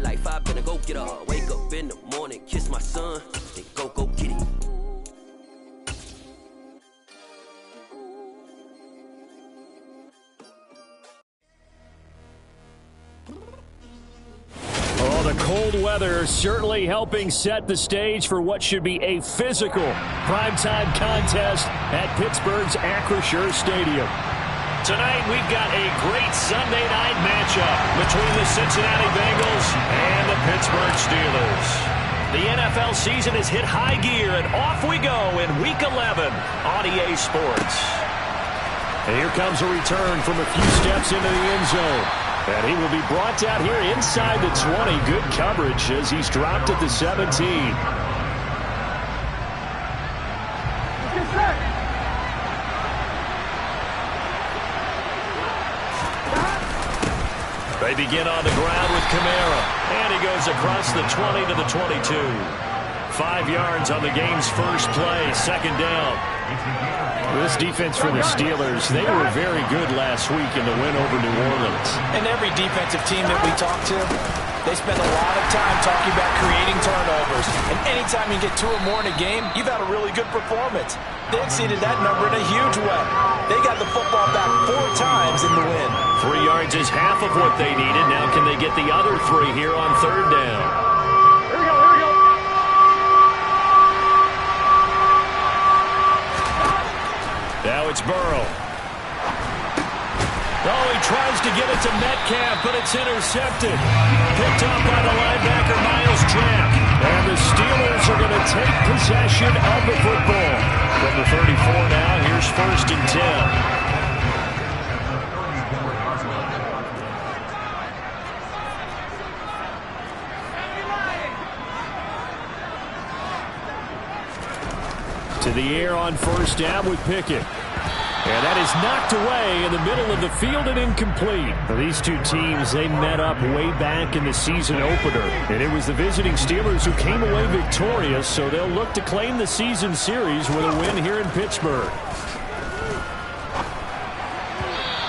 life, I better go get her. Wake up in the morning, kiss my son, then go get it. Oh, the cold weather certainly helping set the stage for what should be a physical primetime contest at Pittsburgh's Acrisure Stadium. Tonight, we've got a great Sunday night matchup between the Cincinnati Bengals and the Pittsburgh Steelers. The NFL season has hit high gear, and off we go in Week 11 on EA Sports. And here comes a return from a few steps into the end zone. And he will be brought down here inside the 20. Good coverage as he's dropped at the 17. They begin on the ground with Kamara. And he goes across the 20 to the 22. 5 yards on the game's first play. Second down. This defense for the Steelers, they were very good last week in the win over New Orleans. And every defensive team that we talk to, they spend a lot of time talking about creating turnovers. And anytime you get 2 or more in a game, you've had a really good performance. They exceeded that number in a huge way. They got the football back 4 times in the win. 3 yards is half of what they needed. Now can they get the other 3 here on third down? Now it's Burrow. Oh, he tries to get it to Metcalf, but it's intercepted. Picked up by the linebacker, Miles Jack. And the Steelers are going to take possession of the football. From the 34 now, here's 1st and 10. To the air on 1st down with Pickett. And that is knocked away in the middle of the field and incomplete. These two teams, they met up way back in the season opener. And it was the visiting Steelers who came away victorious, so they'll look to claim the season series with a win here in Pittsburgh.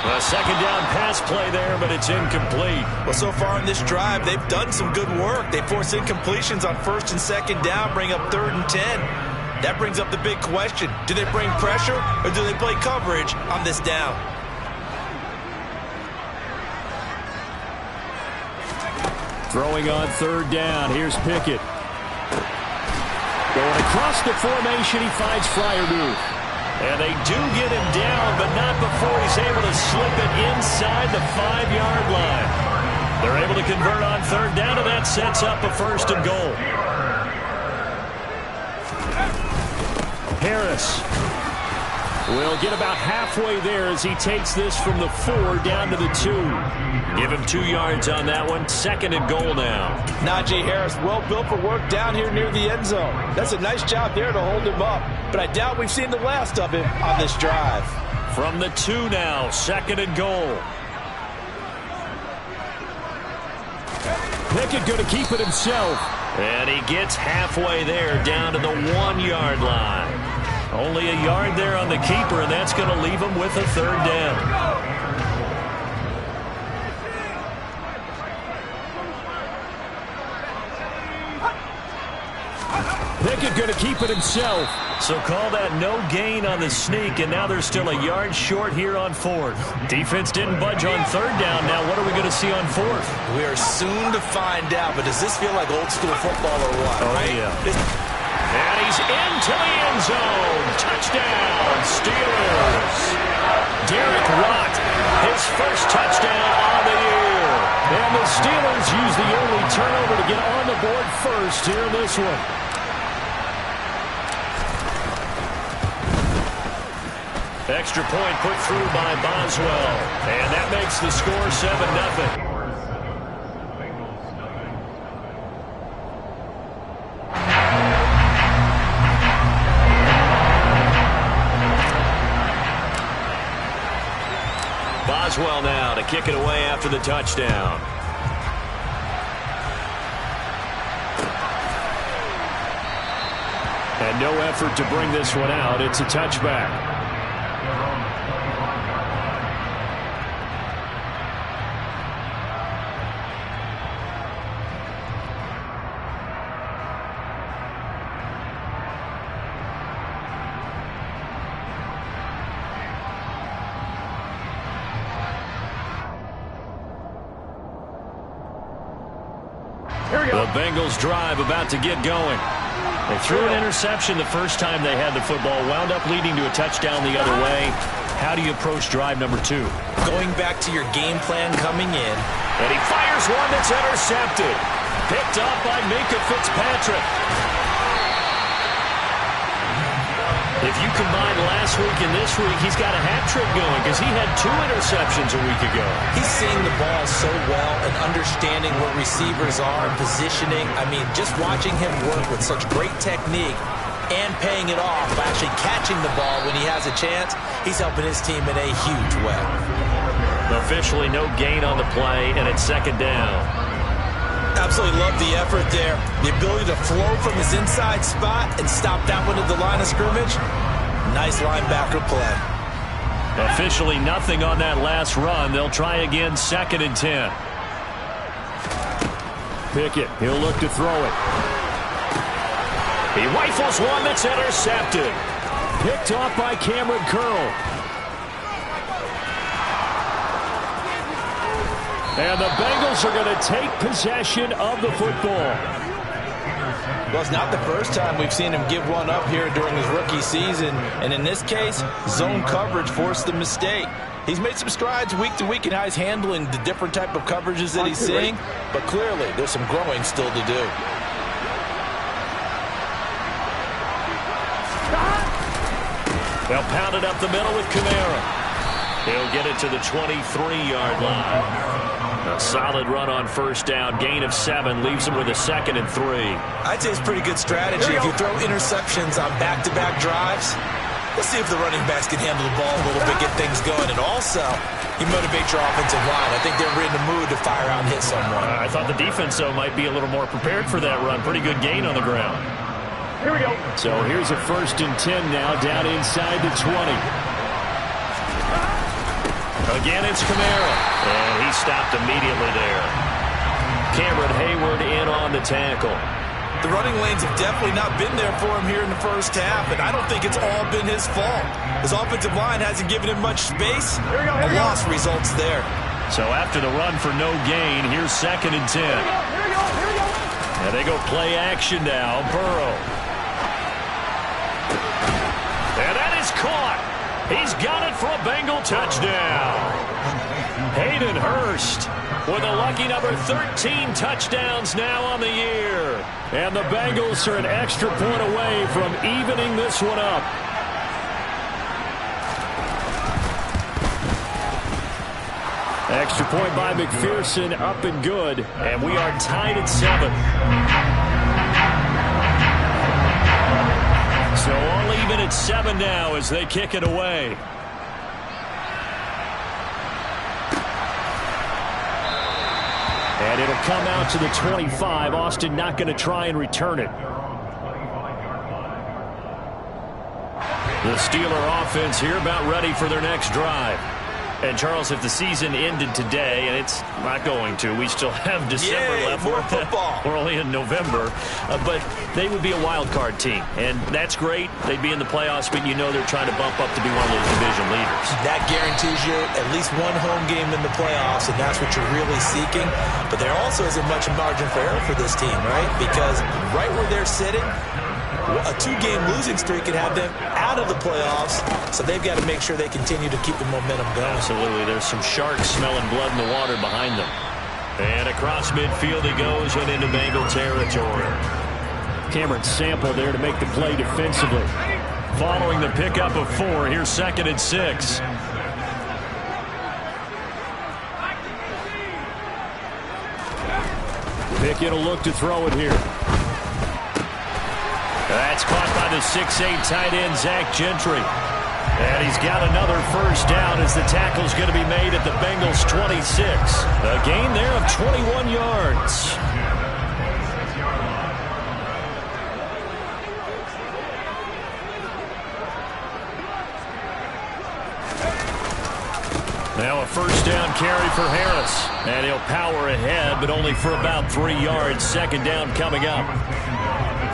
A second down pass play there, but it's incomplete. Well, so far in this drive, they've done some good work. They force incompletions on 1st and 2nd down, bring up 3rd and 10. That brings up the big question. Do they bring pressure or do they play coverage on this down? Throwing on 3rd down. Here's Pickett. Going across the formation, he finds Freiermuth. And they do get him down, but not before he's able to slip it inside the 5-yard line. They're able to convert on 3rd down, and that sets up a 1st and goal. Harris will get about halfway there as he takes this from the 4 down to the 2. Give him 2 yards on that one. 2nd and goal now. Najee Harris, well built for work down here near the end zone. That's a nice job there to hold him up. But I doubt we've seen the last of him on this drive. From the 2 now, 2nd and goal. Pickett going to keep it himself. And he gets halfway there down to the 1-yard line. Only a yard there on the keeper, and that's going to leave him with a 3rd down. Pickett going to keep it himself. So call that no gain on the sneak, and now they're still a yard short here on 4th. Defense didn't budge on 3rd down. Now what are we going to see on 4th? We are soon to find out, but does this feel like old school football or what? Oh, right? Yeah. And he's into the end zone. Touchdown, Steelers. Derek Watt, his first touchdown on the year. And the Steelers use the early turnover to get on the board first here in this one. Extra point put through by Boswell. And that makes the score 7-0. Boswell now to kick it away after the touchdown. And no effort to bring this one out. It's a touchback. The Bengals drive about to get going. They threw an interception the first time they had the football, wound up leading to a touchdown the other way. How do you approach drive number 2? Going back to your game plan coming in. And he fires one that's intercepted. Picked up by Minka Fitzpatrick. If you combine last week and this week, he's got a hat trick going because he had 2 interceptions a week ago. He's seeing the ball so well and understanding where receivers are and positioning. I mean, just watching him work with such great technique and paying it off by actually catching the ball when he has a chance, he's helping his team in a huge way. Officially no gain on the play, and it's second down. Absolutely love the effort there. The ability to flow from his inside spot and stop that one at the line of scrimmage. Nice linebacker play. Officially nothing on that last run. They'll try again, second and 10. Pickett, he'll look to throw it. He rifles one that's intercepted. Picked off by Cameron Curl. And the Bengals are going to take possession of the football. Well, it's not the first time we've seen him give one up here during his rookie season. And in this case, zone coverage forced the mistake. He's made some strides week to week in how he's handling the different type of coverages that he's seeing. But clearly, there's some growing still to do. They'll pound it up the middle with Kamara. He'll get it to the 23-yard line. A solid run on first down. Gain of 7 leaves him with a second and 3. I'd say it's pretty good strategy. If you throw interceptions on back-to-back drives, let's see if the running backs can handle the ball a little bit, get things going. And also, you motivate your offensive line. I think they're in the mood to fire out and hit someone. I thought the defense, though, might be a little more prepared for that run. Pretty good gain on the ground. Here we go. So here's a first and 10 now, down inside the 20. Again, it's Kamara. And he stopped immediately there. Cameron Hayward in on the tackle. The running lanes have definitely not been there for him here in the first half, and I don't think it's all been his fault. His offensive line hasn't given him much space. A loss results there. So after the run for no gain, here's second and 10. And they go play action now. Burrow. And that is caught. He's got it for a Bengal touchdown. Hayden Hurst with a lucky number 13 touchdowns now on the year. And the Bengals are an extra point away from evening this one up. Extra point by McPherson, up and good. And we are tied at 7. So all even at 7 now as they kick it away. And it'll come out to the 25. Austin not going to try and return it. The Steeler offense here about ready for their next drive. And, Charles, if the season ended today, and it's not going to, we still have December left. More football. We're only in November. But they would be a wild card team. And that's great. They'd be in the playoffs, but you know they're trying to bump up to be one of those division leaders. That guarantees you at least one home game in the playoffs, and that's what you're really seeking. But there also isn't much margin for error for this team, right? Because right where they're sitting, a 2-game losing streak could have them out of the playoffs, so they've got to make sure they continue to keep the momentum going. Absolutely. There's some sharks smelling blood in the water behind them. And across midfield he goes and into Bengal territory. Cameron Sample there to make the play defensively. Following the pickup of 4, here's second and 6. Pickett will look to throw it here. That's caught by the 6'8" tight end, Zach Gentry. And he's got another first down as the tackle's going to be made at the Bengals' 26. A gain there of 21 yards. Now a first down carry for Harris. And he'll power ahead, but only for about 3 yards. Second down coming up.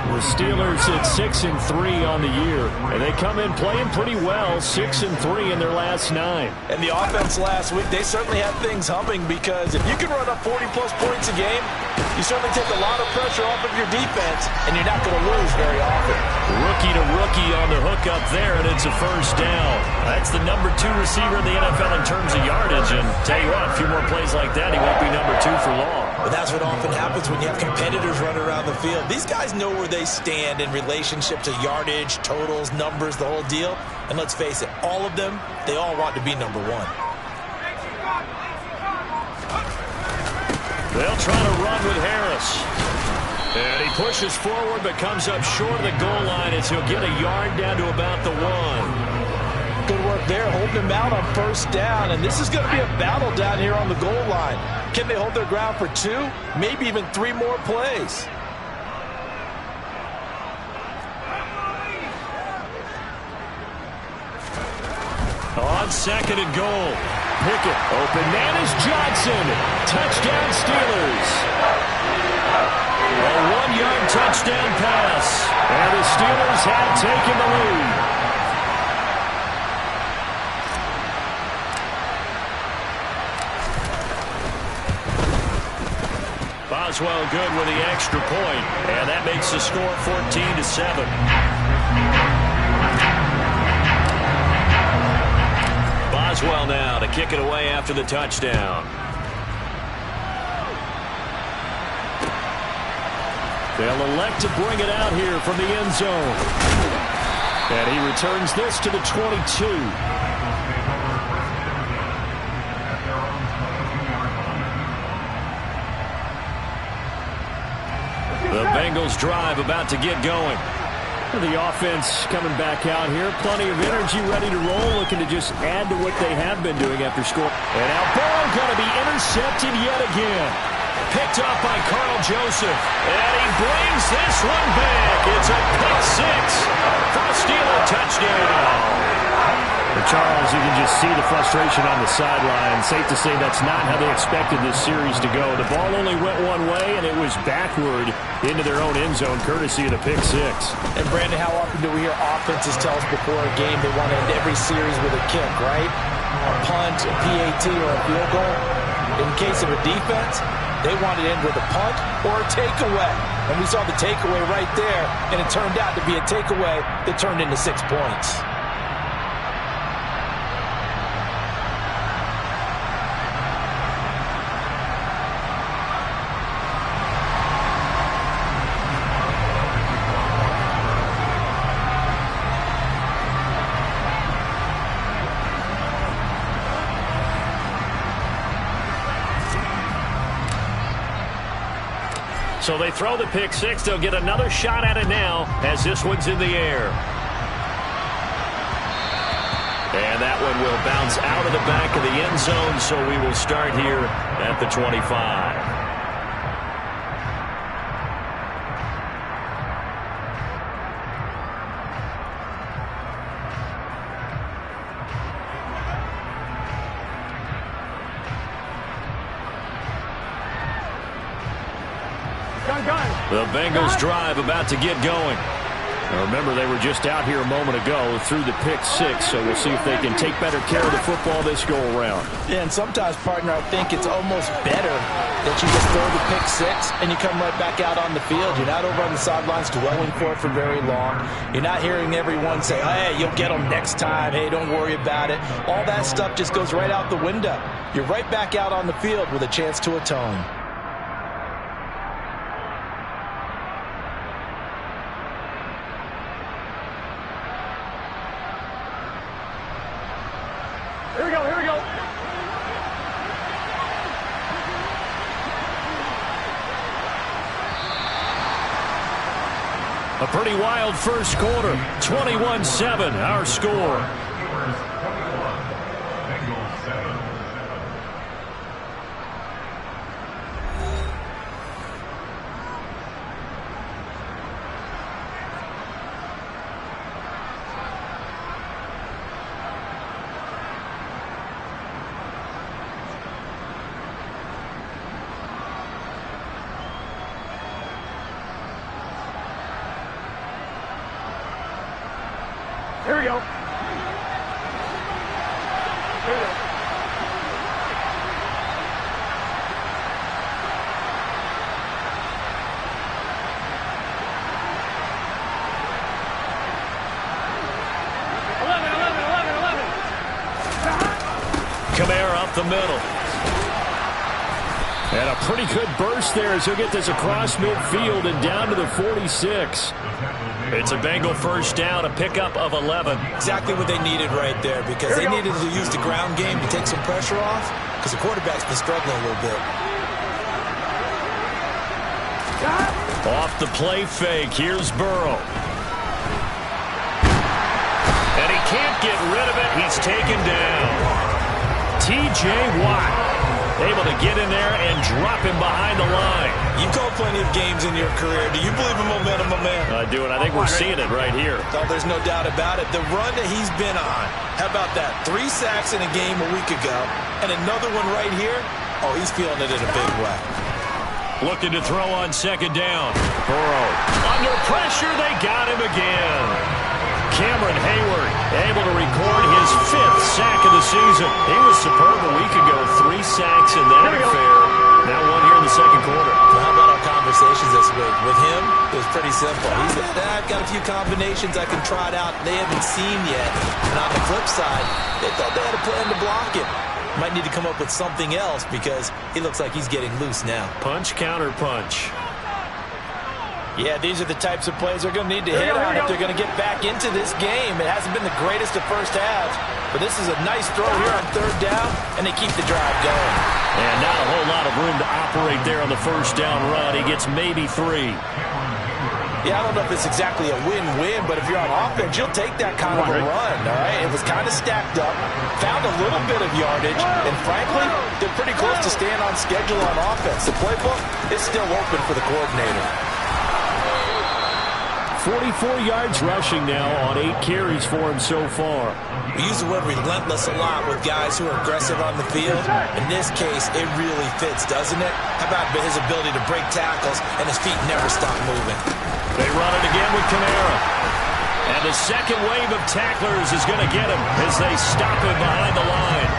The Steelers at 6-3 on the year, and they come in playing pretty well, 6-3 in their last 9. And the offense last week, they certainly had things humming because if you can run up 40-plus points a game, You certainly take a lot of pressure off of your defense, and you're not going to lose very often. Rookie to rookie on the hook up there, and it's a first down. That's the number 2 receiver in the NFL in terms of yardage, and tell you what, a few more plays like that, he won't be number 2 for long. But that's what often happens when you have competitors running around the field. These guys know where they stand in relationship to yardage, totals, numbers, the whole deal. And let's face it, all of them, they all want to be number 1. They'll try to run with Harris. And he pushes forward but comes up short of the goal line as he'll get a yard down to about the 1. Good work there, holding him out on first down. And this is going to be a battle down here on the goal line. Can they hold their ground for 2, maybe even 3 more plays? On second and goal. Pickett, open man is Johnson. Touchdown Steelers. A 1-yard touchdown pass. And the Steelers have taken the lead. Boswell good with the extra point. And that makes the score 14-7. Boswell now to kick it away after the touchdown. They'll elect to bring it out here from the end zone. And he returns this to the 22. The Bengals drive about to get going. The offense coming back out here. Plenty of energy, ready to roll, looking to just add to what they have been doing after scoring. And now ball going to be intercepted yet again. Picked up by Carl Joseph. And he brings this one back. It's a pick 6 for a Steeler touchdown. Charles, you can just see the frustration on the sideline. Safe to say that's not how they expected this series to go. The ball only went one way, and it was backward into their own end zone, courtesy of the pick 6. And, Brandon, how often do we hear offenses tell us before a game they want to end every series with a kick, right? A punt, a PAT, or a field goal. In case of a defense, they want to end with a punt or a takeaway. And we saw the takeaway right there, and it turned out to be a takeaway that turned into 6 points. So they throw the pick 6. They'll get another shot at it now as this one's in the air. And that one will bounce out of the back of the end zone, so we will start here at the 25. The Bengals drive about to get going. Now remember, they were just out here a moment ago through the pick 6, so we'll see if they can take better care of the football this go-around. Yeah, and sometimes, partner, I think it's almost better that you just throw the pick 6 and you come right back out on the field. You're not over on the sidelines dwelling for it for very long. You're not hearing everyone say, hey, you'll get them next time. Hey, don't worry about it. All that stuff just goes right out the window. You're right back out on the field with a chance to atone. Here we go. A pretty wild first quarter. 21-7, our score. Here we go. up the middle. And a pretty good burst there as he'll get this across midfield and down to the 46. It's a Bengal first down, a pickup of 11. Exactly what they needed right there, because they needed to use the ground game to take some pressure off, because the quarterback's been struggling a little bit. Off the play fake, here's Burrow. And he can't get rid of it. He's taken down. T.J. Watt able to get in there and drop him behind the line. You've called plenty of games in your career. Do you believe in momentum, my man? I do, and I think we're seeing it right here. Oh, there's no doubt about it. The run that he's been on. How about that? 3 sacks in a game a week ago, and another one right here. Oh, he's feeling it in a big way. Looking to throw on second down. Burrow. Under pressure, they got him again. Cameron Hayward able to record his 5th sack of the season. He was superb a week ago. 3 sacks in that affair. Now one here in the second quarter. Well, how about our conversations this week? With him, it was pretty simple. He said, I've got a few combinations I can try it out they haven't seen yet. And on the flip side, they thought they had a plan to block him. Might need to come up with something else because he looks like he's getting loose now. Punch, counter punch. Yeah, these are the types of plays they're going to need to hit on if they're going to get back into this game. It hasn't been the greatest of first halves, but this is a nice throw here on third down, and they keep the drive going. And not a whole lot of room to operate there on the first down run. He gets maybe 3. Yeah, I don't know if it's exactly a win-win, but if you're on offense, you'll take that kind of a run, all right? It was kind of stacked up, found a little bit of yardage, and frankly, they're pretty close to staying on schedule on offense. The playbook is still open for the coordinator. 44 yards rushing now on 8 carries for him so far. We use the word relentless a lot with guys who are aggressive on the field. In this case, it really fits, doesn't it? How about his ability to break tackles and his feet never stop moving? They run it again with Kamara. And the second wave of tacklers is going to get him as they stop him behind the line.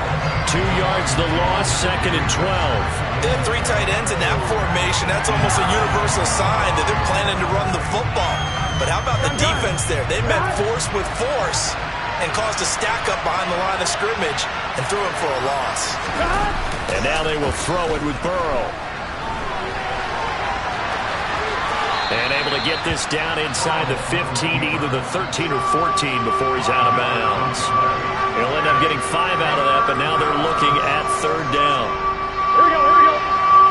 2 yards the loss, 2nd and 12. They have 3 tight ends in that formation. That's almost a universal sign that they're planning to run the football. But how about the defense there? They met force with force and caused a stack up behind the line of scrimmage and threw him for a loss. And now they will throw it with Burrow. And able to get this down inside the 15, either the 13 or 14 before he's out of bounds. He'll end up getting 5 out of that, but now they're looking at third down.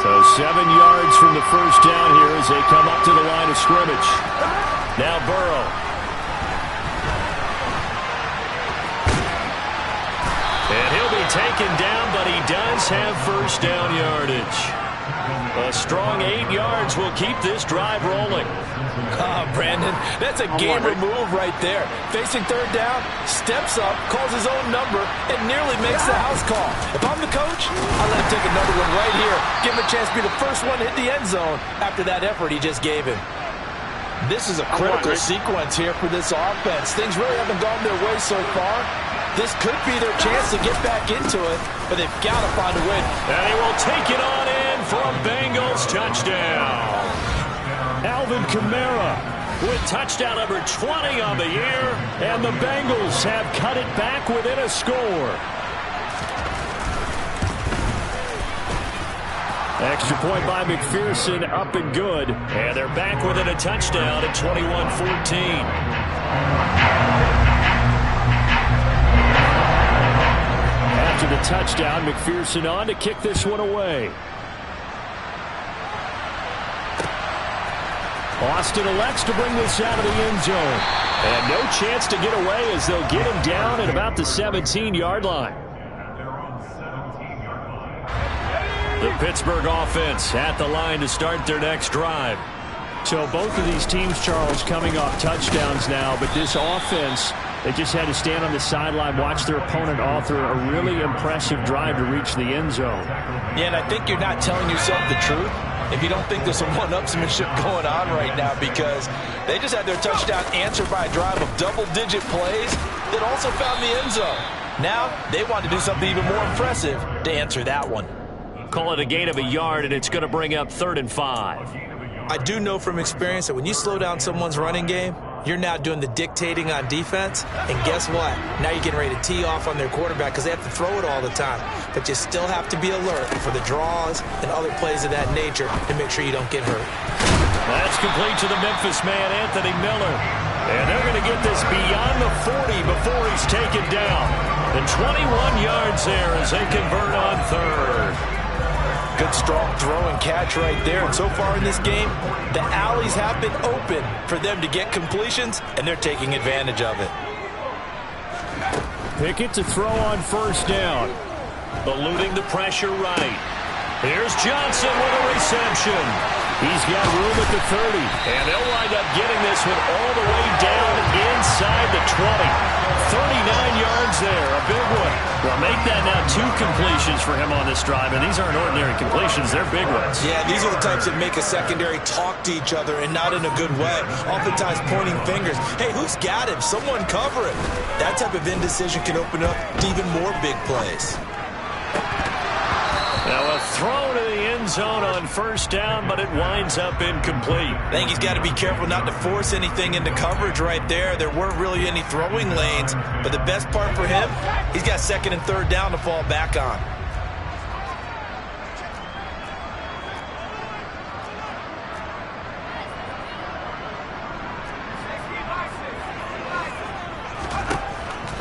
So 7 yards from the first down here as they come up to the line of scrimmage. Now Burrow. And he'll be taken down, but he does have first down yardage. A strong 8 yards will keep this drive rolling. Brandon, that's a gamer move right there. Facing third down, steps up, calls his own number, and nearly makes the house call. If I'm the coach, I'll let him take another one right here. Give him a chance to be the first one to hit the end zone after that effort he just gave him. This is a critical sequence here for this offense. Things really haven't gone their way so far. This could be their chance to get back into it, but they've got to find a win. And he will take it on in for a Bengals touchdown. Alvin Kamara with touchdown number 20 on the year, and the Bengals have cut it back within a score. Extra point by McPherson, up and good. And they're back within a touchdown at 21-14. After the touchdown, McPherson on to kick this one away. Austin elects to bring this out of the end zone. And no chance to get away as they'll get him down at about the 17-yard line. The Pittsburgh offense at the line to start their next drive. So both of these teams, Charles, coming off touchdowns now, but this offense, they just had to stand on the sideline, watch their opponent author a really impressive drive to reach the end zone. Yeah, and I think you're not telling yourself the truth if you don't think there's some one-upsmanship going on right now, because they just had their touchdown answered by a drive of double-digit plays that also found the end zone. Now they want to do something even more impressive to answer that one. Call it a gain of a yard, and it's going to bring up 3rd and 5. I do know from experience that when you slow down someone's running game, You're now doing the dictating on defense, and guess what? Now you're getting ready to tee off on their quarterback because they have to throw it all the time. But you still have to be alert for the draws and other plays of that nature to make sure you don't get hurt. That's complete to the Memphis man, Anthony Miller. And they're going to get this beyond the 40 before he's taken down. And 21 yards there as they convert on third. Good strong throw and catch right there. And so far in this game, the alleys have been open for them to get completions, and they're taking advantage of it. Pickett to throw on first down. Eluding the pressure right. Here's Johnson with a reception. He's got room at the 30. And they'll wind up getting this one all the way down inside the 20. 39 yards there, a big one. Well, make that now 2 completions for him on this drive, and these aren't ordinary completions. They're big ones. Yeah, these are the types that make a secondary talk to each other and not in a good way. Oftentimes pointing fingers. Hey, who's got him? Someone cover him. That type of indecision can open up to even more big plays. Now a throw to the end zone on first down, but it winds up incomplete. I think he's got to be careful not to force anything into coverage right there. There weren't really any throwing lanes, but the best part for him, he's got second and third down to fall back on.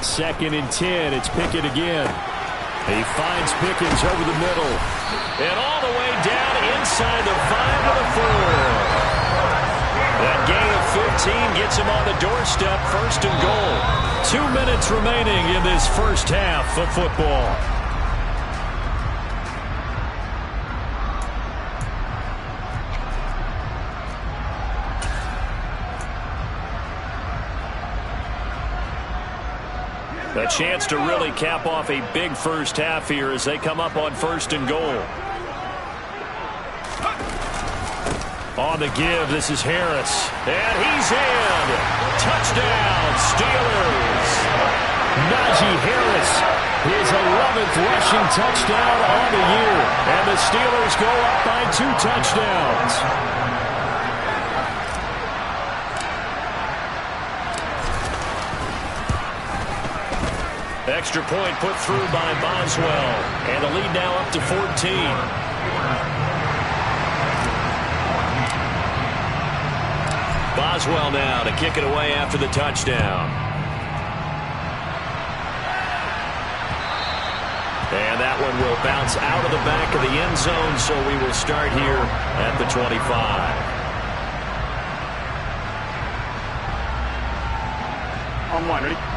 Second and 10, it's Pickett again. He finds Pickens over the middle. And all the way down inside the 5 to the 4. That gain of 15 gets him on the doorstep, first and goal. 2 minutes remaining in this first half of football. A chance to really cap off a big first half here as they come up on first and goal. On the give, this is Harris. And he's in. Touchdown, Steelers. Najee Harris, his 11th rushing touchdown on the year. And the Steelers go up by 2 touchdowns. Extra point put through by Boswell. And the lead now up to 14. Boswell now to kick it away after the touchdown. And that one will bounce out of the back of the end zone, so we will start here at the 25.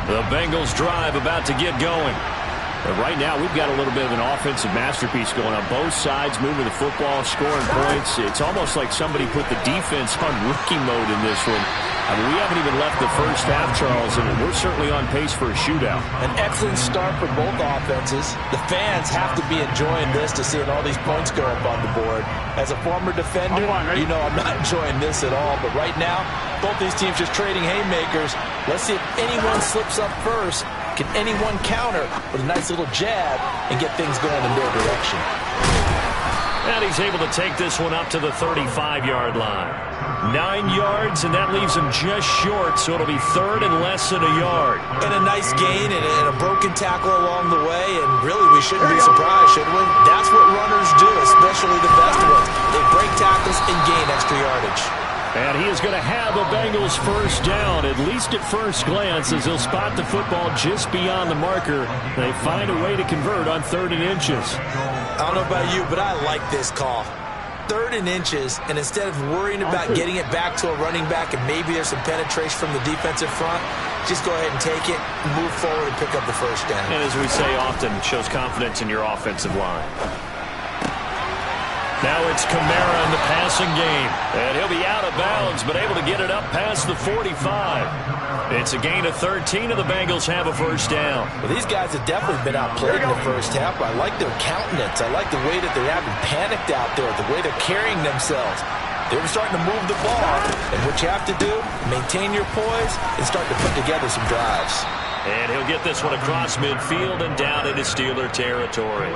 The Bengals drive about to get going. But right now, we've got a little bit of an offensive masterpiece going on. Both sides moving the football, scoring points. It's almost like somebody put the defense on rookie mode in this one. I mean, we haven't even left the first half, Charles, and we're certainly on pace for a shootout. An excellent start for both offenses. The fans have to be enjoying this to seeing all these points go up on the board. As a former defender, you know I'm not enjoying this at all. But right now, both these teams just trading haymakers. Let's see if anyone slips up first. Can anyone counter with a nice little jab and get things going in their direction? And he's able to take this one up to the 35-yard line. 9 yards, and that leaves him just short, so it'll be third and less than a yard. And a nice gain and a broken tackle along the way, and really we shouldn't be surprised, should we? That's what runners do, especially the best ones. They break tackles and gain extra yardage. And he is going to have a Bengals first down, at least at first glance, as he'll spot the football just beyond the marker. They find a way to convert on 3rd and inches. I don't know about you, but I like this call. 3rd and inches, and instead of worrying about getting it back to a running back and maybe there's some penetration from the defensive front, just go ahead and take it, move forward, and pick up the first down. And as we say often, it shows confidence in your offensive line. Now it's Kamara in the passing game. And he'll be out of bounds, but able to get it up past the 45. It's a gain of 13, and the Bengals have a first down. Well, these guys have definitely been outplayed in the first half. I like their countenance. I like the way that they haven't panicked out there, the way they're carrying themselves. They were starting to move the ball, and what you have to do, maintain your poise and start to put together some drives. And he'll get this one across midfield and down into Steeler territory.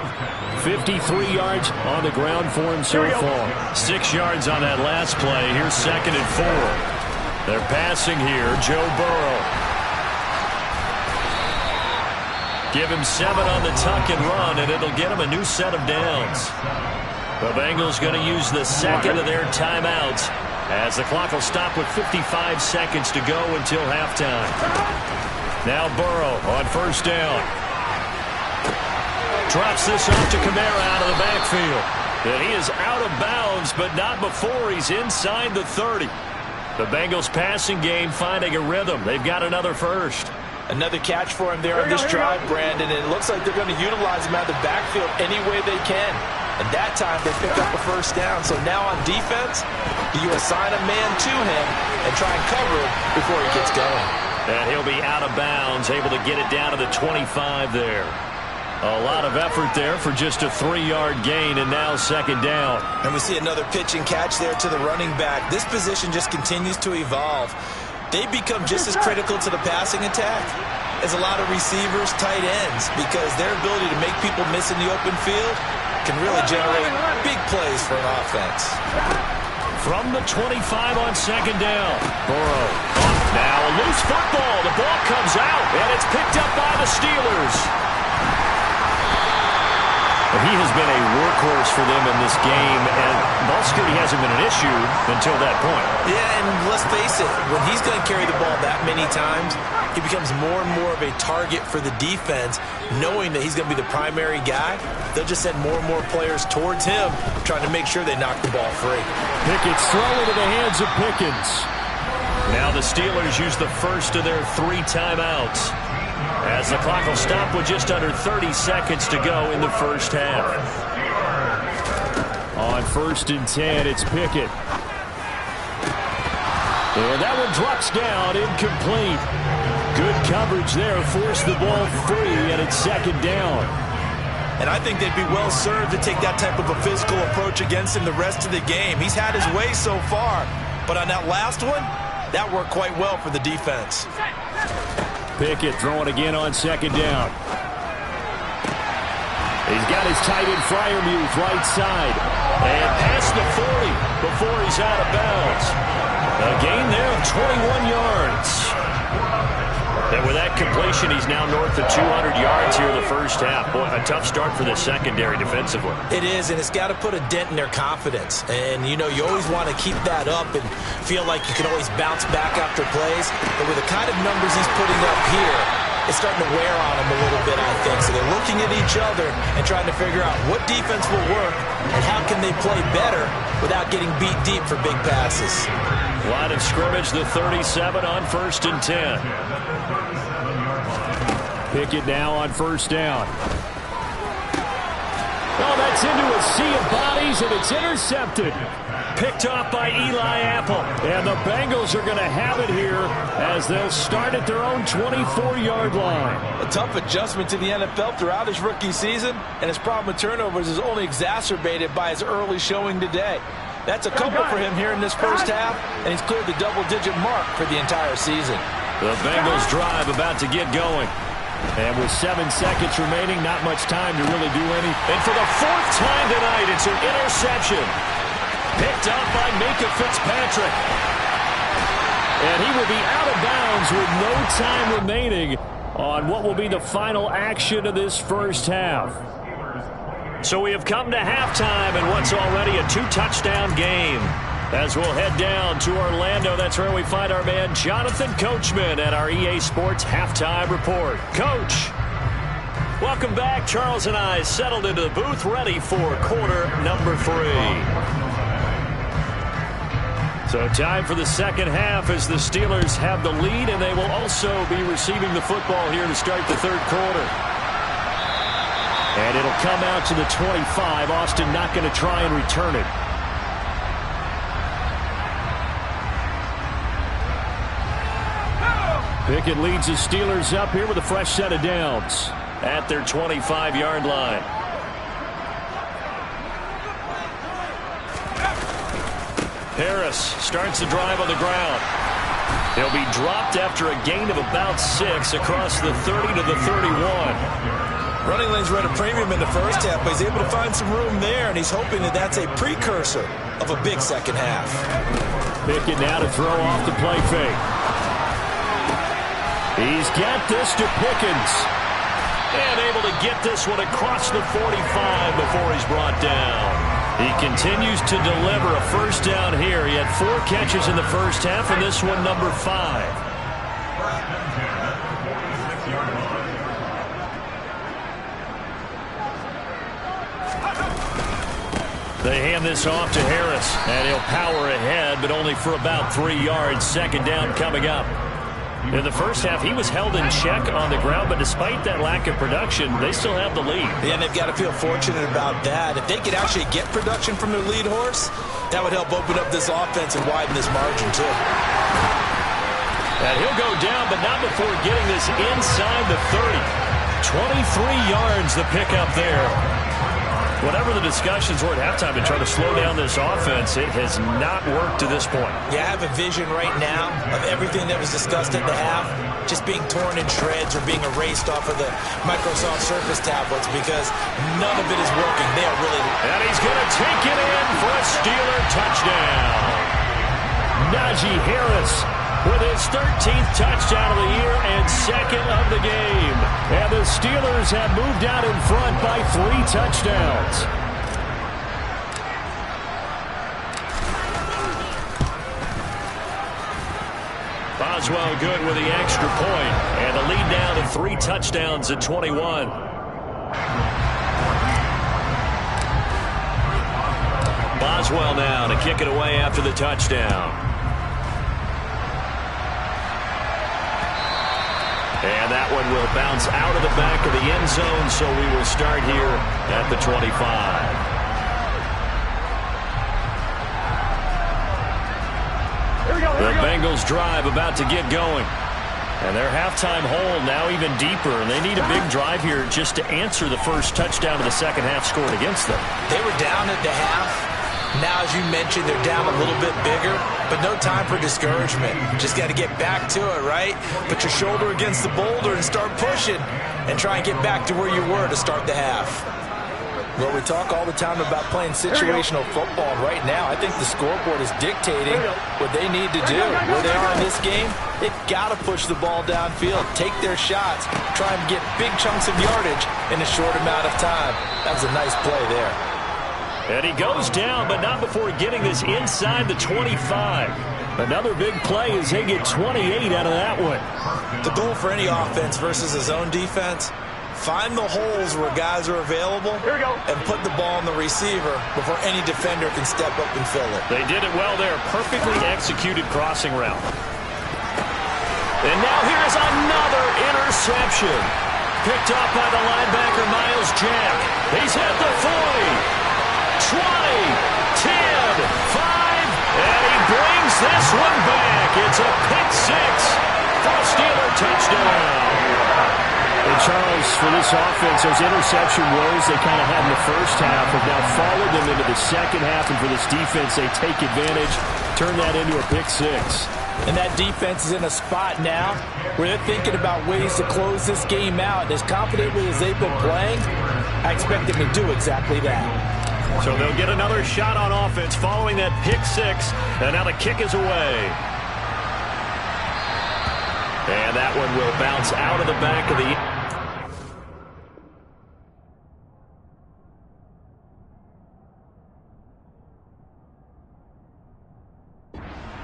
53 yards on the ground for him so far. 6 yards on that last play. Here's 2nd and 4. They're passing here. Joe Burrow. Give him 7 on the tuck and run, and it'll get him a new set of downs. The Bengals going to use the second of their timeouts as the clock will stop with 55 seconds to go until halftime. Now Burrow on first down. Drops this off to Kamara out of the backfield. And he is out of bounds, but not before he's inside the 30. The Bengals passing game finding a rhythm. They've got another first. Another catch for him there on this drive, Brandon, and it looks like they're going to utilize him out of the backfield any way they can. And that time they pick up a first down. So now on defense, you assign a man to him and try and cover him before he gets going. And he'll be out of bounds, able to get it down to the 25 there. A lot of effort there for just a 3-yard gain, and now second down. And we see another pitch and catch there to the running back. This position just continues to evolve. They become just as critical to the passing attack as a lot of receivers, tight ends, because their ability to make people miss in the open field can really generate big plays for an offense. From the 25 on second down. Burrow. Now a loose football. The ball comes out, and it's picked up by the Steelers. He has been a workhorse for them in this game, and ball security hasn't been an issue until that point. Yeah, and let's face it, when he's going to carry the ball that many times, he becomes more and more of a target for the defense, knowing that he's going to be the primary guy. They'll just send more and more players towards him, trying to make sure they knock the ball free. Pickett's throw into the hands of Pickens. Now the Steelers use the first of their 3 timeouts, as the clock will stop with just under 30 seconds to go in the first half. On first and 10, it's Pickett. And that one drops down, incomplete. Good coverage there, forced the ball free, and it's second down. And I think they'd be well served to take that type of a physical approach against him the rest of the game. He's had his way so far, but on that last one, that worked quite well for the defense. Pickett throwing again on second down. He's got his tight end Freiermuth right side. And past the 40 before he's out of bounds. A gain there of 21 yards. And with that completion, he's now north of 200 yards here in the first half. Boy, a tough start for the secondary defensively. It is, and it's got to put a dent in their confidence. And, you know, you always want to keep that up and feel like you can always bounce back after plays. But with the kind of numbers he's putting up here, it's starting to wear on them a little bit, I think. So they're looking at each other and trying to figure out what defense will work and how can they play better without getting beat deep for big passes. Line of scrimmage, the 37 on first and 10. Pickett now on first down. Oh, that's into a sea of bodies, and it's intercepted. Picked off by Eli Apple. And the Bengals are going to have it here as they'll start at their own 24-yard line. A tough adjustment to the NFL throughout his rookie season, and his problem with turnovers is only exacerbated by his early showing today. That's a couple for him here in this first half, and he's cleared the double-digit mark for the entire season. The Bengals drive about to get going. And with 7 seconds remaining, not much time to really do anything. And for the 4th time tonight, it's an interception. Picked up by Minka Fitzpatrick. And he will be out of bounds with no time remaining on what will be the final action of this first half. So we have come to halftime in what's already a 2-touchdown game. As we'll head down to Orlando, that's where we find our man Jonathan Coachman at our EA Sports Halftime Report. Coach, welcome back. Charles and I settled into the booth, ready for quarter number 3. So time for the second half as the Steelers have the lead, and they will also be receiving the football here to start the third quarter. And it'll come out to the 25. Austin not going to try and return it. Pickett leads the Steelers up here with a fresh set of downs at their 25-yard line. Harris starts the drive on the ground. He'll be dropped after a gain of about 6 across the 30 to the 31. Running lanes were at a premium in the first half, but he's able to find some room there, and he's hoping that that's a precursor of a big second half. Pickett now to throw off the play fake. He's got this to Pickens. And able to get this one across the 45 before he's brought down. He continues to deliver a first down here. He had 4 catches in the first half, and this one number 5. They hand this off to Harris, and he'll power ahead, but only for about 3 yards. Second down coming up. In the first half, he was held in check on the ground, but despite that lack of production, they still have the lead. Yeah, and they've got to feel fortunate about that. If they could actually get production from their lead horse, that would help open up this offense and widen this margin, too. And he'll go down, but not before getting this inside the 30. 23 yards the pickup there. Whatever the discussions were at halftime to try to slow down this offense, it has not worked to this point. Yeah, I have a vision right now of everything that was discussed at the half just being torn in shreds or being erased off of the Microsoft Surface tablets because none of it is working. They are really... And he's going to take it in for a Steeler touchdown. Najee Harris with his 13th touchdown of the year and second of the game. And the Steelers have moved out in front by 3 touchdowns. Boswell good with the extra point, and the lead down to 3 touchdowns at 21. Boswell now to kick it away after the touchdown. And that one will bounce out of the back of the end zone, so we will start here at the 25. The Bengals drive about to get going. And their halftime hole now even deeper, and they need a big drive here just to answer the first touchdown of the second half scored against them. They were down at the half. Now, as you mentioned, they're down a little bit bigger, but no time for discouragement. Just got to get back to it, right? Put your shoulder against the boulder and start pushing and try and get back to where you were to start the half. Well, we talk all the time about playing situational football. Right now, I think the scoreboard is dictating what they need to do. Where they are in this game, they've got to push the ball downfield, take their shots, try and get big chunks of yardage in a short amount of time. That was a nice play there. And he goes down, but not before getting this inside the 25. Another big play as they get 28 out of that one. The goal for any offense versus a zone defense, find the holes where guys are available and put the ball on the receiver before any defender can step up and fill it. They did it well there. Perfectly executed crossing route. And now here's another interception. Picked up by the linebacker, Miles Jack. He's at the 40. 20, 10, 5, and he brings this one back. It's a pick 6 for a Steeler touchdown. And Charles, for this offense, those interception woes they kind of had in the first half have now followed them into the second half, and for this defense, they take advantage, turn that into a pick 6. And that defense is in a spot now where they're thinking about ways to close this game out. As confidently as they've been playing, I expect them to do exactly that. So they'll get another shot on offense following that pick 6, and now the kick is away. And that one will bounce out of the back of the...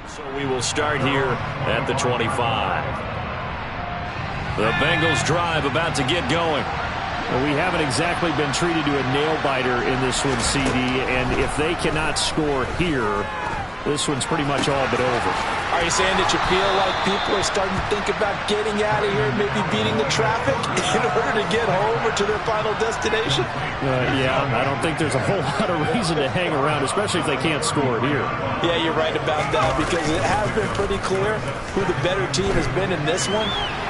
So we will start here at the 25. The Bengals drive about to get going. Well, we haven't exactly been treated to a nail-biter in this one, CD, and if they cannot score here, this one's pretty much all but over. Are you saying that you feel like people are starting to think about getting out of here, maybe beating the traffic in order to get home or to their final destination? Yeah, I don't think there's a whole lot of reason to hang around, especially if they can't score here. Yeah, you're right about that, because it has been pretty clear who the better team has been in this one.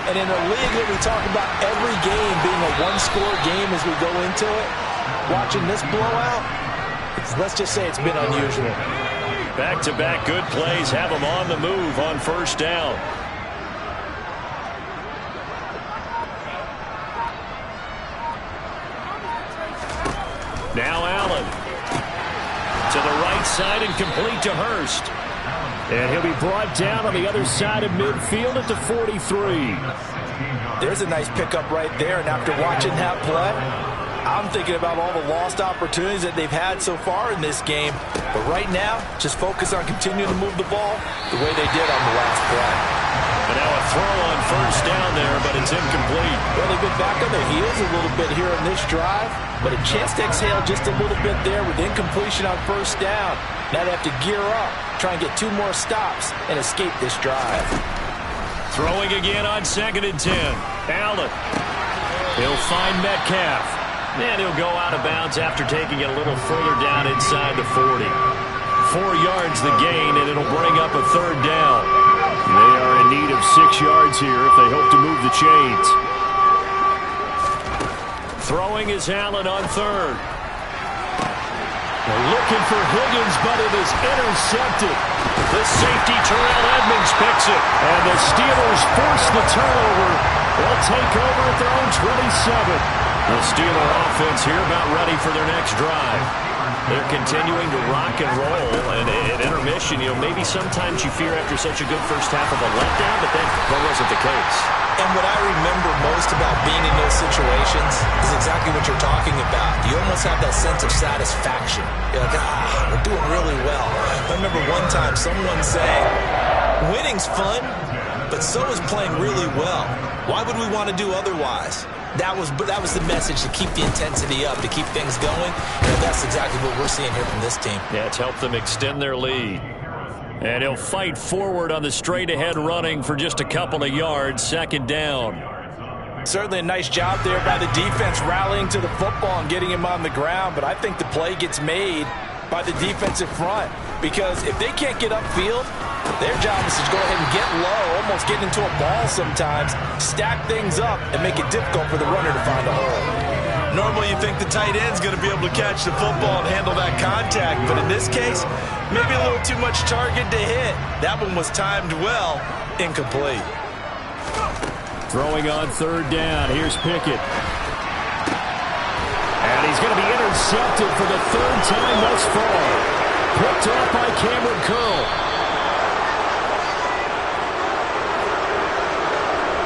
And in a league that we talk about every game being a one-score game as we go into it, watching this blowout, let's just say it's been unusual. Back-to-back good plays have them on the move on first down. Now Allen. To the right side and complete to Hurst. And he'll be brought down on the other side of midfield at the 43. There's a nice pickup right there, and after watching that play, I'm thinking about all the lost opportunities that they've had so far in this game. But right now, just focus on continuing to move the ball the way they did on the last play. And now a throw on first down there, but it's incomplete. Well, they've been back on their heels a little bit here in this drive, but a chance to exhale just a little bit there with incompletion on first down. Now they have to gear up, try and get 2 more stops, and escape this drive. Throwing again on 2nd and 10. Allen. He'll find Metcalf. And he'll go out of bounds after taking it a little further down inside the 40. 4 yards the gain, and it'll bring up a 3rd down. They are in need of 6 yards here if they hope to move the chains. Throwing is Allen on 3rd. They're looking for Higgins, but it is intercepted. The safety, Terrell Edmonds, picks it. And the Steelers force the turnover. They'll take over at their own 27. The Steeler offense here about ready for their next drive. They're continuing to rock and roll, and at intermission, maybe sometimes you fear after such a good first half of a letdown, but that wasn't the case. And what I remember most about being in those situations is exactly what you're talking about. You almost have that sense of satisfaction. You're like, we're doing really well. I remember one time someone saying, winning's fun, but so is playing really well. Why would we want to do otherwise? That was the message, to keep the intensity up, to keep things going. And that's exactly what we're seeing here from this team. Yeah, it's helped them extend their lead. And he'll fight forward on the straight-ahead running for just a couple of yards, 2nd down. Certainly a nice job there by the defense rallying to the football and getting him on the ground. But I think the play gets made by the defensive front, because if they can't get upfield, their job is to go ahead and get low, almost get into a ball sometimes, stack things up, and make it difficult for the runner to find a hole. Normally you think the tight end's going to be able to catch the football and handle that contact, but in this case, maybe a little too much target to hit. That one was timed well, incomplete. Throwing on 3rd down, here's Pickett. And he's going to be intercepted for the 3rd time thus far. Picked up by Cameron Curl.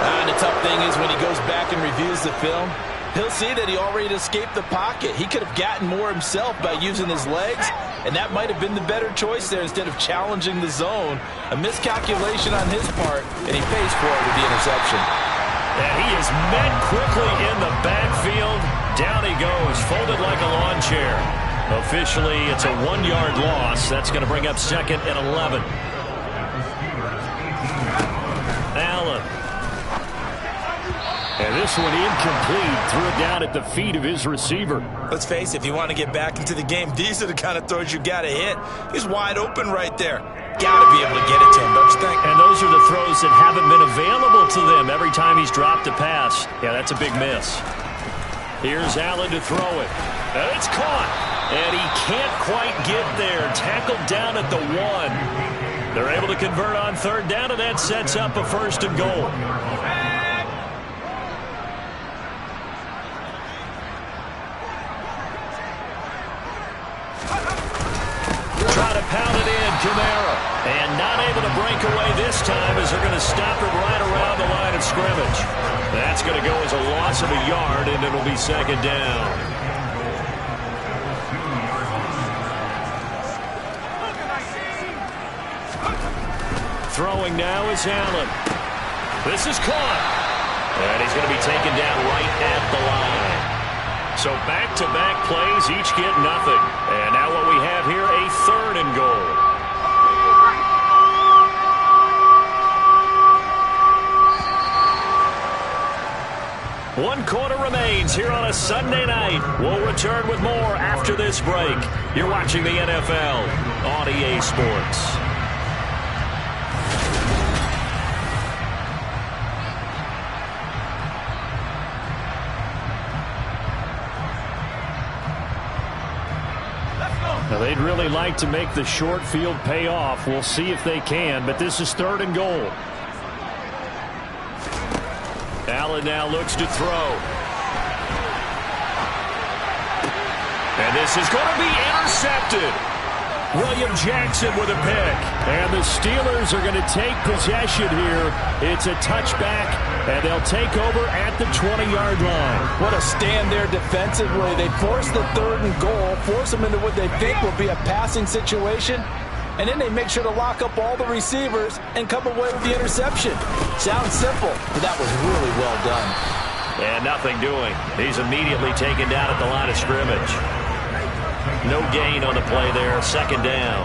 And the tough thing is when he goes back and reviews the film, he'll see that he already escaped the pocket. He could have gotten more himself by using his legs, and that might have been the better choice there instead of challenging the zone. A miscalculation on his part, and he pays for it with the interception. And he is met quickly in the backfield. Down he goes, folded like a lawn chair. Officially, it's a 1-yard loss. That's going to bring up 2nd and 11. Allen. And this one incomplete. Threw it down at the feet of his receiver. Let's face it, if you want to get back into the game, these are the kind of throws you got to hit. He's wide open right there. Got to be able to get it to him, don't you think? And those are the throws that haven't been available to them every time he's dropped a pass. Yeah, that's a big miss. Here's Allen to throw it. And it's caught. And he can't quite get there. Tackled down at the 1. They're able to convert on 3rd down, and that sets up a 1st and goal. Try to pound it in, Kamara. And not able to break away this time as they're going to stop it right around the line of scrimmage. That's going to go as a loss of a yard, and it'll be 2nd down. Throwing now is Allen. This is caught. And he's going to be taken down right at the line. So back-to-back plays, each get nothing. And now what we have here, a 3rd and goal. One quarter remains here on a Sunday night. We'll return with more after this break. You're watching the NFL on EA Sports. Now they'd really like to make the short field pay off. We'll see if they can, but this is 3rd and goal. Allen now looks to throw. And this is going to be intercepted. William Jackson with a pick. And the Steelers are going to take possession here. It's a touchback, and they'll take over at the 20-yard line. What a stand there defensively. They force the 3rd and goal, force them into what they think will be a passing situation, and then they make sure to lock up all the receivers and come away with the interception. Sounds simple, but that was really well done. And nothing doing. He's immediately taken down at the line of scrimmage. No gain on the play there. 2nd down.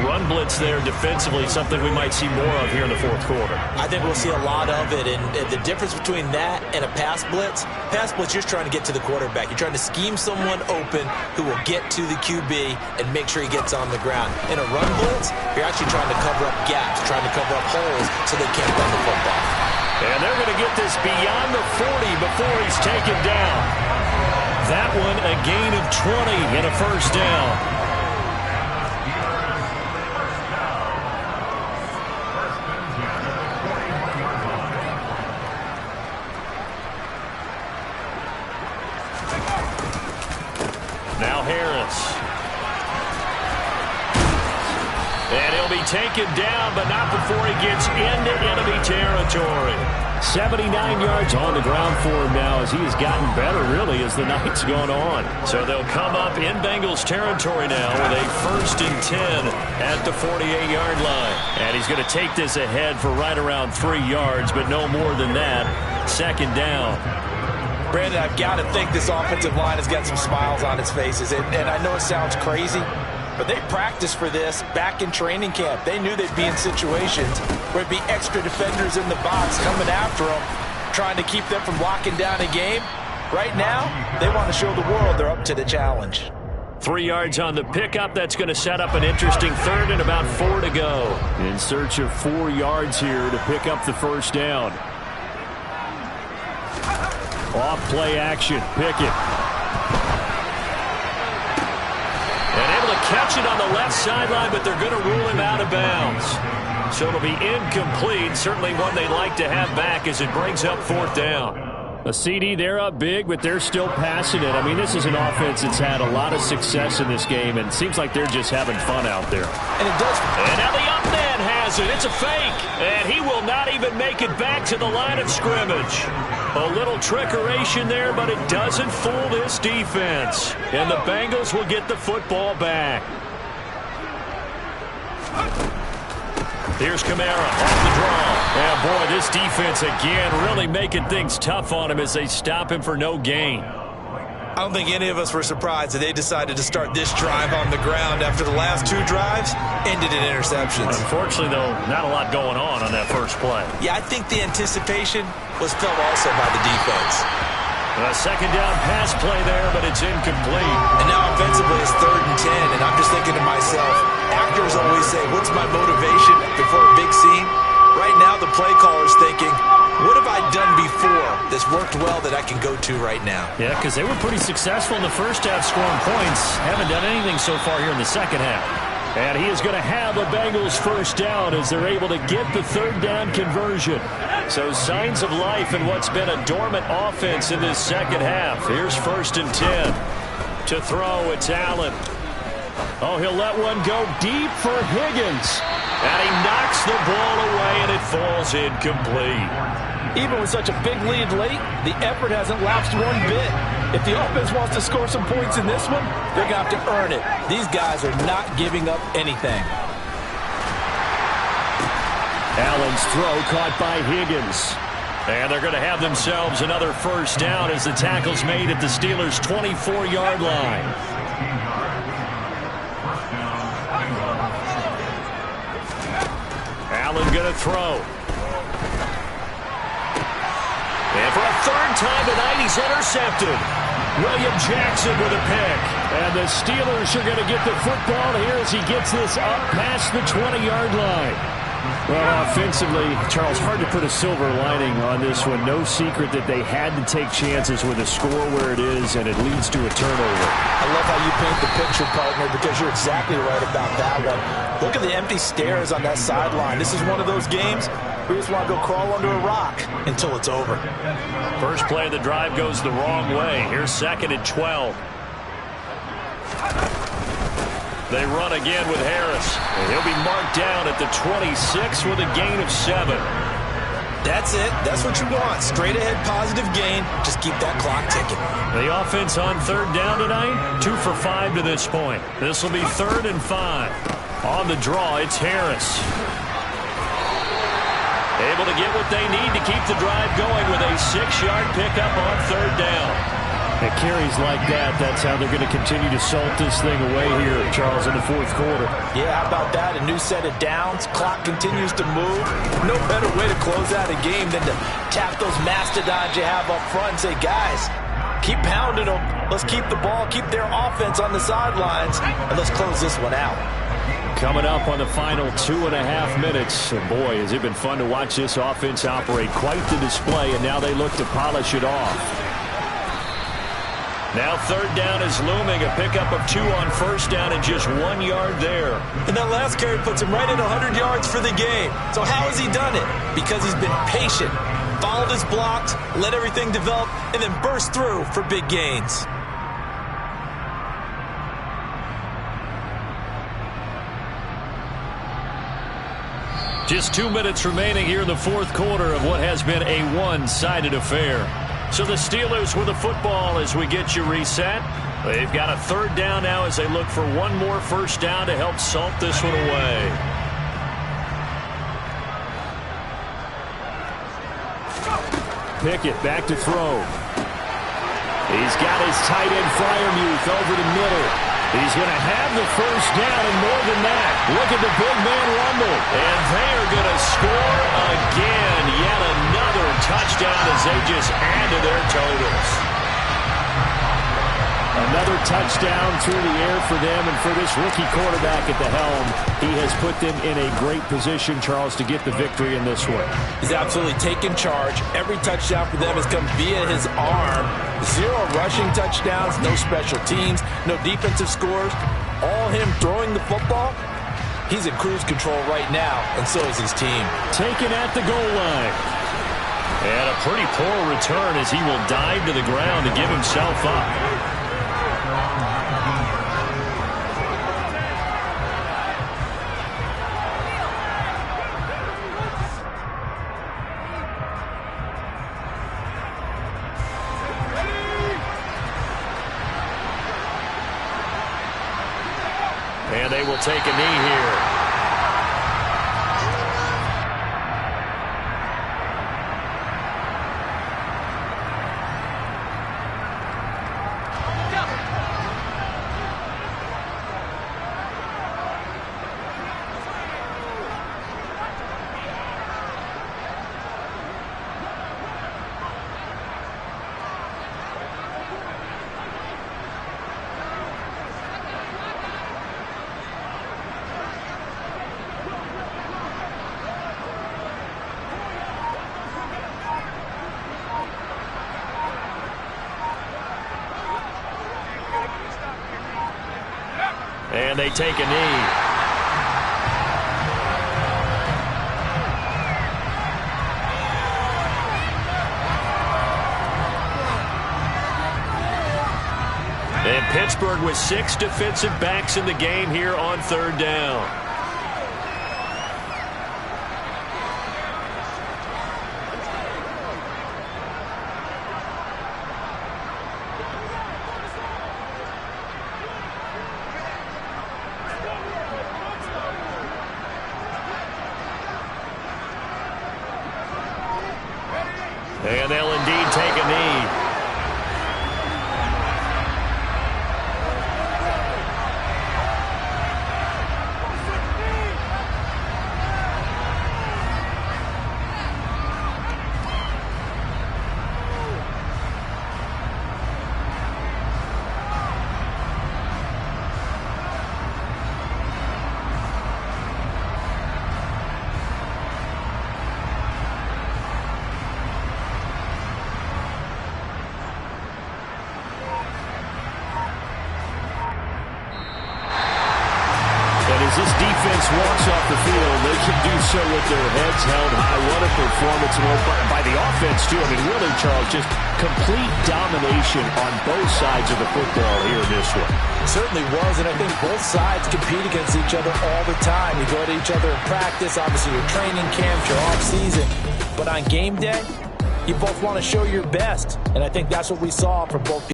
Run blitz there defensively, something we might see more of here in the 4th quarter. I think we'll see a lot of it, and the difference between that and a pass blitz, you're trying to get to the quarterback. You're trying to scheme someone open who will get to the QB and make sure he gets on the ground. In a run blitz, you're actually trying to cover up gaps, trying to cover up holes so they can't run the football. And they're going to get this beyond the 40 before he's taken down. That one a gain of 20 and a 1st down. Now Harris. And he'll be taken down, but not before he gets into enemy territory. 79 yards on the ground for him now as he has gotten better, really, as the night's gone on. So they'll come up in Bengals territory now with a 1st and 10 at the 48-yard line. And he's going to take this ahead for right around 3 yards, but no more than that. 2nd down. Brandon, I've got to think this offensive line has got some smiles on its faces. And I know it sounds crazy, but they practiced for this back in training camp. They knew they'd be in situations where it'd be extra defenders in the box coming after them, trying to keep them from locking down a game. Right now, they want to show the world they're up to the challenge. 3 yards on the pickup. That's going to set up an interesting 3rd and about 4 to go. In search of 4 yards here to pick up the 1st down. Off play action. Pickett. And able to catch it on the left sideline, but they're going to rule him out of bounds. So it'll be incomplete. Certainly one they'd like to have back as it brings up 4th down. A CD, they're up big, but they're still passing it. I mean, this is an offense that's had a lot of success in this game, and it seems like they're just having fun out there. And it does. And now the up man has it. It's a fake. And he will not even make it back to the line of scrimmage. A little trickeration there, but it doesn't fool this defense. And the Bengals will get the football back. Here's Kamara off the draw. And boy, this defense again really making things tough on him as they stop him for no gain. I don't think any of us were surprised that they decided to start this drive on the ground after the last 2 drives ended in interceptions. Unfortunately, though, not a lot going on that first play. Yeah, I think the anticipation was felt also by the defense. A 2nd down pass play there, but it's incomplete. And now offensively it's 3rd and 10, and I'm just thinking to myself, actors always say, what's my motivation before a big scene? Right now the play caller's thinking, what have I done before that's worked well that I can go to right now? Yeah, because they were pretty successful in the first half scoring points. Haven't done anything so far here in the second half. And he is going to have a Bengals 1st down as they're able to get the 3rd down conversion. So signs of life in what's been a dormant offense in this second half. Here's 1st and 10. To throw, it's Allen. Oh, he'll let one go deep for Higgins. And he knocks the ball away, and it falls incomplete. Even with such a big lead late, the effort hasn't lapsed one bit. If the offense wants to score some points in this one, they're going to have to earn it. These guys are not giving up anything. Allen's throw caught by Higgins. And they're going to have themselves another 1st down as the tackle's made at the Steelers' 24-yard line. Allen going to throw. And for a 3rd time tonight, he's intercepted. William Jackson with a pick. And the Steelers are going to get the football here as he gets this up past the 20-yard line. Well, offensively, Charles, hard to put a silver lining on this one. No secret that they had to take chances with a score where it is, and it leads to a turnover. I love how you paint the picture, partner, because you're exactly right about that one. Look at the empty stares on that sideline. This is one of those games where you just want to go crawl under a rock until it's over. First play of the drive goes the wrong way. Here's 2nd and 12. They run again with Harris. And he'll be marked down at the 26 with a gain of 7. That's it. That's what you want. Straight ahead positive gain. Just keep that clock ticking. The offense on third down tonight, 2 for 5 to this point. This will be 3rd and 5. On the draw, it's Harris. Able to get what they need to keep the drive going with a 6-yard pickup on third down. At carries like that, that's how they're going to continue to salt this thing away here, Charles, in the fourth quarter. Yeah, how about that? A new set of downs. Clock continues to move. No better way to close out a game than to tap those mastodons you have up front and say, guys, keep pounding them. Let's keep the ball, keep their offense on the sidelines, and let's close this one out. Coming up on the final 2.5 minutes. And boy, has it been fun to watch this offense operate. Quite the display, and now they look to polish it off. Now third down is looming. A pickup of 2 on first down and just 1 yard there. And that last carry puts him right at 100 yards for the game. So how has he done it? Because he's been patient, followed his blocks, let everything develop, and then burst through for big gains. Just 2 minutes remaining here in the fourth quarter of what has been a one-sided affair. So the Steelers with the football as we get you reset. They've got a third down now as they look for one more first down to help salt this one away. Pickett back to throw. He's got his tight end Fryermuth over the middle. He's going to have the first down and more than that. Look at the big man rumble. And they are going to score again. Yet another touchdown as they just add to their totals. Another touchdown through the air for them, and for this rookie quarterback at the helm, he has put them in a great position, Charles, to get the victory in this one. He's absolutely taken charge. Every touchdown for them has come via his arm. 0 rushing touchdowns, no special teams, no defensive scores. All him throwing the football. He's in cruise control right now, and so is his team. Taken at the goal line. And a pretty poor return as he will dive to the ground to give himself up. And they will take a knee here. And they take a knee. And Pittsburgh with 6 defensive backs in the game here on third down. And they'll indeed take a knee. so with their heads held high. What a performance by the offense, too. I mean, really, Charles, just complete domination on both sides of the football here in this one. It certainly was, and I think both sides compete against each other all the time. You go to each other in practice, obviously your training camps, your off-season. But on game day, you both want to show your best, and I think that's what we saw from both